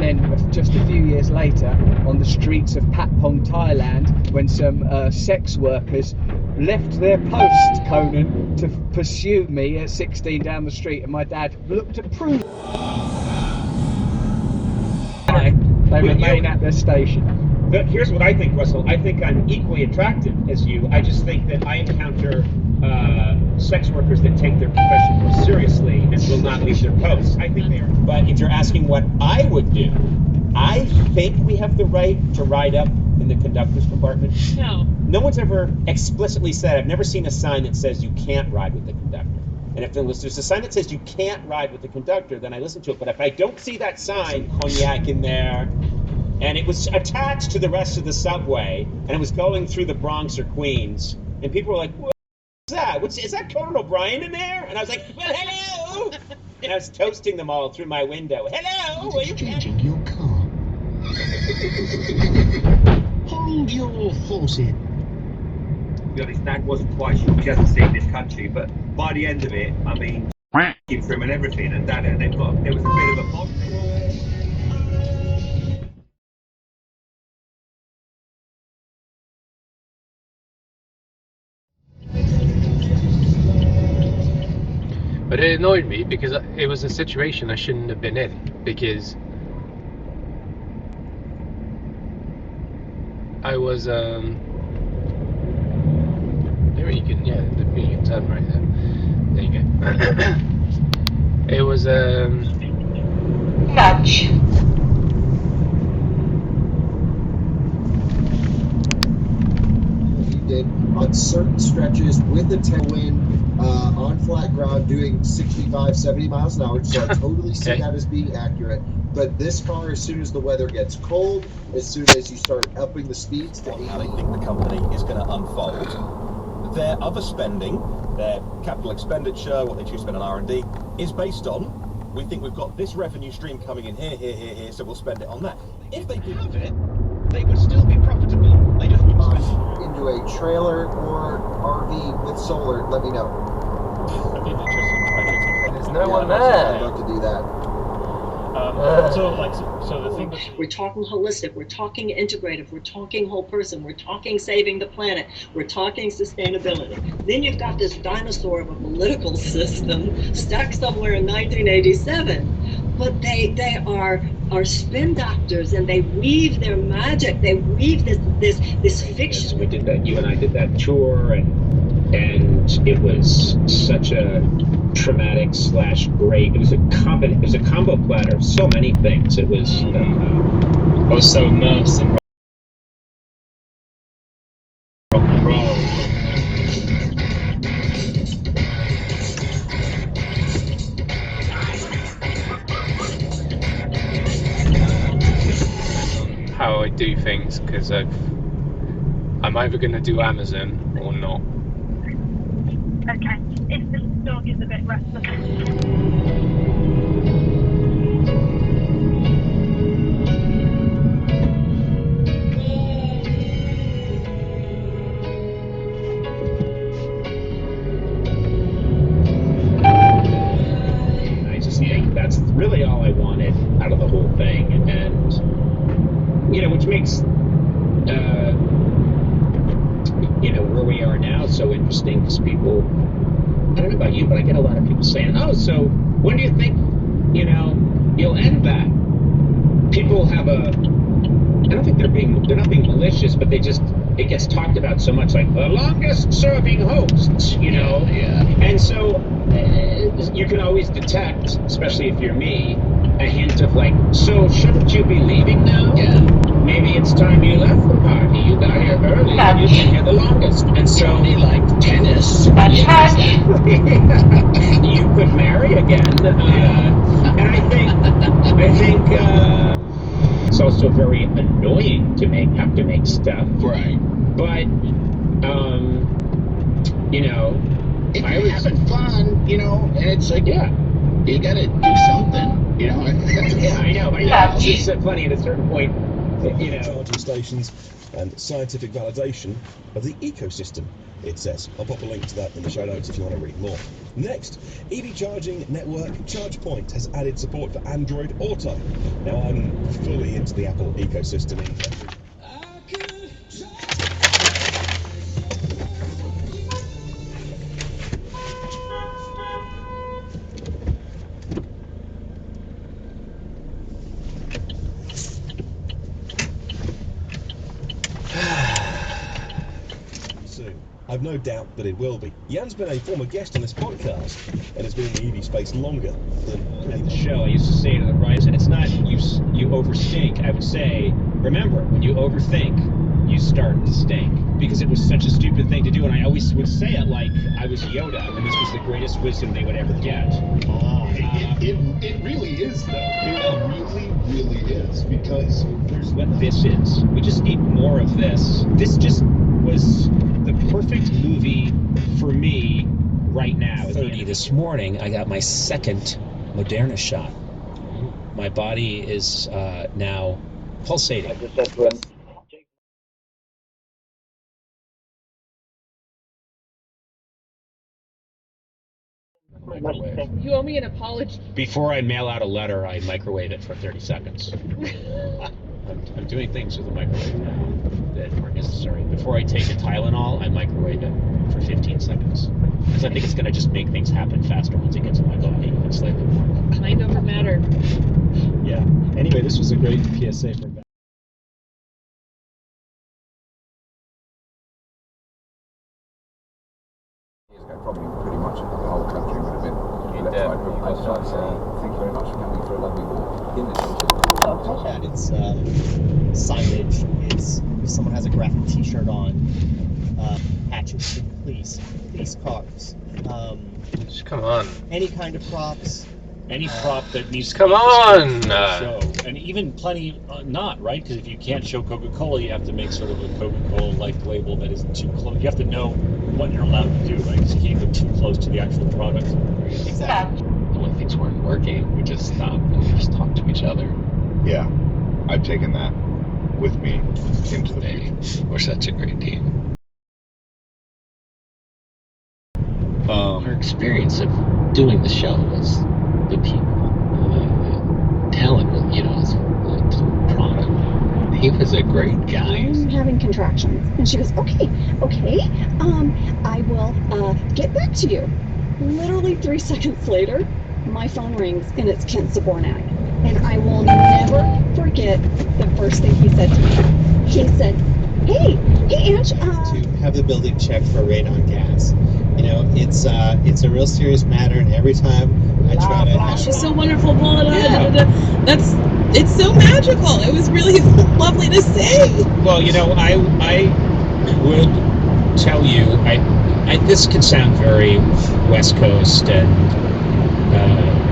then just a few years later, on the streets of Patpong, Thailand, when some sex workers left their post, Conan, to pursue me at 16 down the street, and my dad looked at proof. They remain at their station. But here's what I think, Russell. I think I'm equally attractive as you. I just think that I encounter sex workers that take their profession more seriously and will not leave their posts. I think they are. But if you're asking what I would do, I think we have the right to ride up in the conductor's compartment. No. No one's ever explicitly said, I've never seen a sign that says you can't ride with the conductor. And if there's a sign that says you can't ride with the conductor, then I listen to it. But if I don't see that sign, cognac in there, and it was attached to the rest of the subway, and it was going through the Bronx or Queens, and people were like, what's that? Is that Conan O'Brien in there? And I was like, well, hello! And I was toasting them all through my window. Hello! What exchanging your car? Hold your horses. To be honest, Dad wasn't quite sure. She hasn't seen this country, but by the end of it, I mean, for him and everything, and Dad, there was a bit of a bond. But it annoyed me because it was a situation I shouldn't have been in, because I was there you can turn right there. There you go. It was Catch. You did on certain stretches with the tailwind. On flat ground doing 65, 70 miles an hour, so I totally see that as being accurate. But this car, as soon as the weather gets cold, as soon as you start upping the speeds to 80. How they think the company is going to unfold. Their other spending, their capital expenditure, what they choose to spend on R&D, is based on, we think we've got this revenue stream coming in here, so we'll spend it on that. If they didn't have it, they would still be profitable. They just wouldn't spend it. Into a trailer or RV with solar, let me know. That'd be an interesting project. there's no one I'd there. love to do that. So the thing that We're talking holistic, we're talking integrative, we're talking whole person, we're talking saving the planet, we're talking sustainability. Then you've got this dinosaur of a political system stuck somewhere in 1987. But they are spin doctors, and they weave their magic, they weave this fiction. We did that, you and I did that tour, and it was such a traumatic / great. It was a combo platter of so many things. It was I was so immersed in rock and roll. How I do things, because I'm either going to do Amazon or not. Okay, if the dog is a bit restless. I just think that's really all I wanted out of the whole thing, and which makes where we are now so interesting, because people, I don't know about you, but I get a lot of people saying, oh, so when do you think you'll end that? People have I don't think they're not being malicious, but it gets talked about so much, like the longest serving hosts, and so you can always detect, especially if you're me, a hint of like, so shouldn't you be leaving now? Yeah. Maybe it's time you left the party. You got here early and you've been here the longest. And so like tennis. You could marry again. And I think it's also very annoying to have to make stuff. Right. But if you're having fun, and it's like, you gotta do something, Yeah, I know. It's funny at a certain point, charging stations and scientific validation of the ecosystem. it says. I'll pop a link to that in the show notes if you want to read more. Next, EV charging network ChargePoint has added support for Android Auto. Now, I'm fully into the Apple ecosystem in every soon. I've no doubt that it will be. Jan's been a former guest on this podcast and has been in the EV space longer than At the show, I used to say to the writers, and it's not you overthink. I would say, remember, when you overthink, you start to stink. Because it was such a stupid thing to do, and I always would say it like I was Yoda, and this was the greatest wisdom they would ever get. It really is, though. It really is, because Here's what this is. We just need more of this. This just was the perfect movie for me right now. 30 this morning, I got my second Moderna shot. My body is now pulsating. I just said to him, You owe me an apology. Before I mail out a letter, I microwave it for 30 seconds. I'm doing things with the microwave now that are necessary. Before I take a Tylenol, I microwave it for 15 seconds. Because I think it's going to just make things happen faster once it gets in my body. It's slightly more. Mind over matter. yeah. Anyway, this was a great PSA for that. Probably pretty much the whole country would have been electrified. Thank you very much for coming for a lovely walk in the country. It's signage. It's if someone has a graphic T-shirt on, patches for police cars. Just come on. Any kind of props. Any prop that needs to Come be on! show. And even plenty not, right? Because if you can't show Coca-Cola, you have to make sort of a Coca-Cola-like label that isn't too close. You have to know what you're allowed to do, right? Because you can't go too close to the actual product. Exactly. And when things weren't working, we just stopped and we just talked to each other. Yeah, I've taken that with me into the future. We're such a great team. Our experience of doing the show was the people. The talent was, the product. He was a great guy. I'm having contractions. And she goes, okay, I will get back to you. Literally 3 seconds later, my phone rings and it's Kent Sabornak. And I will never forget the first thing he said to me. He said, hey, Ange. To have the building checked for radon gas. It's a real serious matter, and every time I try to... She's so wonderful, blah, blah, blah. It's so magical. It was really lovely to see. Well, I would tell you, this can sound very West Coast and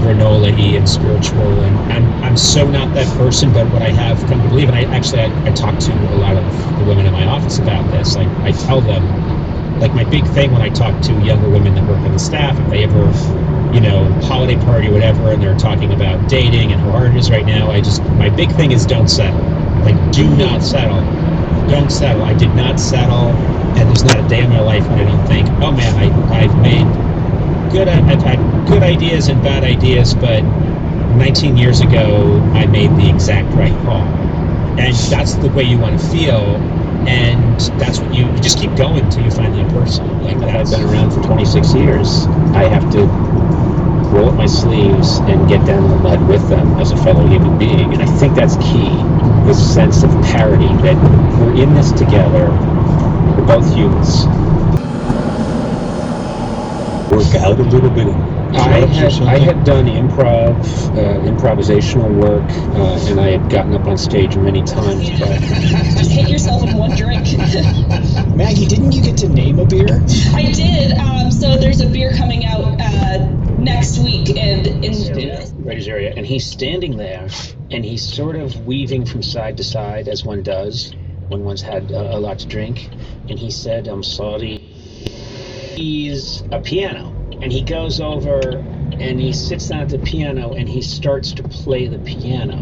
granola-y and spiritual, and I'm so not that person, but what I have come to believe, and I talk to a lot of the women in my office about this, I tell them, my big thing when I talk to younger women that work on the staff, if they ever, holiday party or whatever, and they're talking about dating and how hard it is right now, my big thing is don't settle. Do not settle. Don't settle. I did not settle, and there's not a day in my life when I don't think, oh man, I've had good ideas and bad ideas, but 19 years ago, I made the exact right call. And that's the way you want to feel, and that's what you just keep going until you find that person. I've been around for 26 years. I have to roll up my sleeves and get down in the mud with them as a fellow human being, and I think that's key, this sense of parity, that we're in this together, we're both humans. Work out a little bit. I had done improvisational work, and I had gotten up on stage many times. But Just hit yourself in one drink. Maggie, didn't you get to name a beer? I did. So there's a beer coming out next week in Writer's area, and he's standing there, and he's sort of weaving from side to side, as one does when one's had a lot to drink. And he said, "I'm sorry." He's a piano, and he goes over and he sits down at the piano and he starts to play the piano.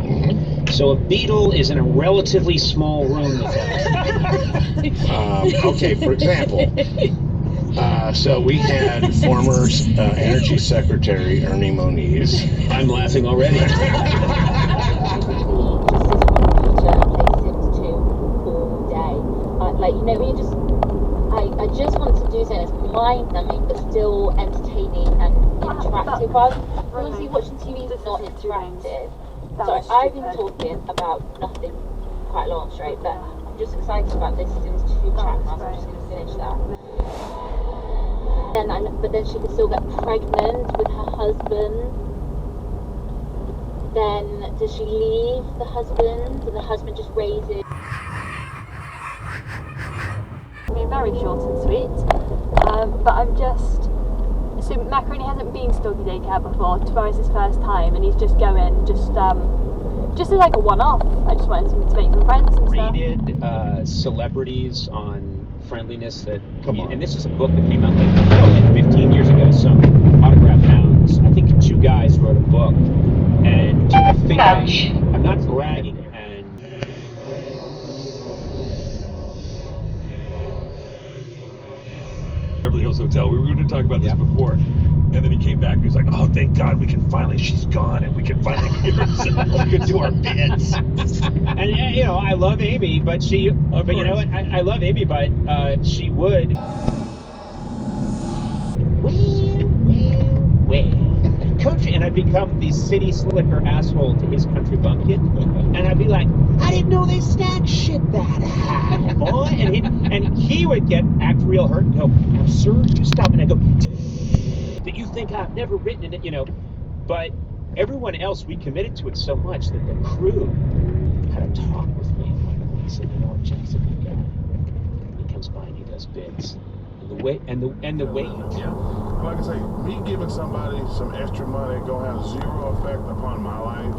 So a Beatle is in a relatively small room with him. Okay, for example, So we had former Energy Secretary Ernie Moniz. I'm laughing already. Like, you know, I just want to do something that's mind-numbing but still entertaining and interactive. Honestly, watching TV is not interactive. So I've been talking about nothing quite long straight, but I'm just excited about this Sims 2 chat now, so I'm just going to finish that. But then she could still get pregnant with her husband. Then does she leave the husband, and the husband just raises? Very short and sweet, but I'm just, so Macaroni hasn't been to doggy daycare before. Tomorrow's his first time, and he's just going just as like a one-off. I just wanted to make some friends and stuff. Rated celebrities on friendliness that and this is a book that came out like 15 years ago. Some autograph hounds. I think 2 guys wrote a book, and I think I'm not bragging. Beverly Hills Hotel. We were going to talk about this before, and then he came back and he was like, "Oh, thank God, we can finally. She's gone, and we can finally get her. We can do our bits." And you know, I love Amy, but she. But you know what? I love Amy, but she would. Well. Country, and I'd become the city slicker asshole to his country bumpkin, and I'd be like, I didn't know they stacked shit that high, boy. And he would act real hurt and go, "Oh, sir, you stop." And I go, "That you think I've never written in it, you know?" But everyone else, we committed to it so much that the crew had a talk with me. And he said, "You know what, Jack's a good guy. He comes by and he does bits. And the way you Like I say, me giving somebody some extra money gonna have zero effect upon my life.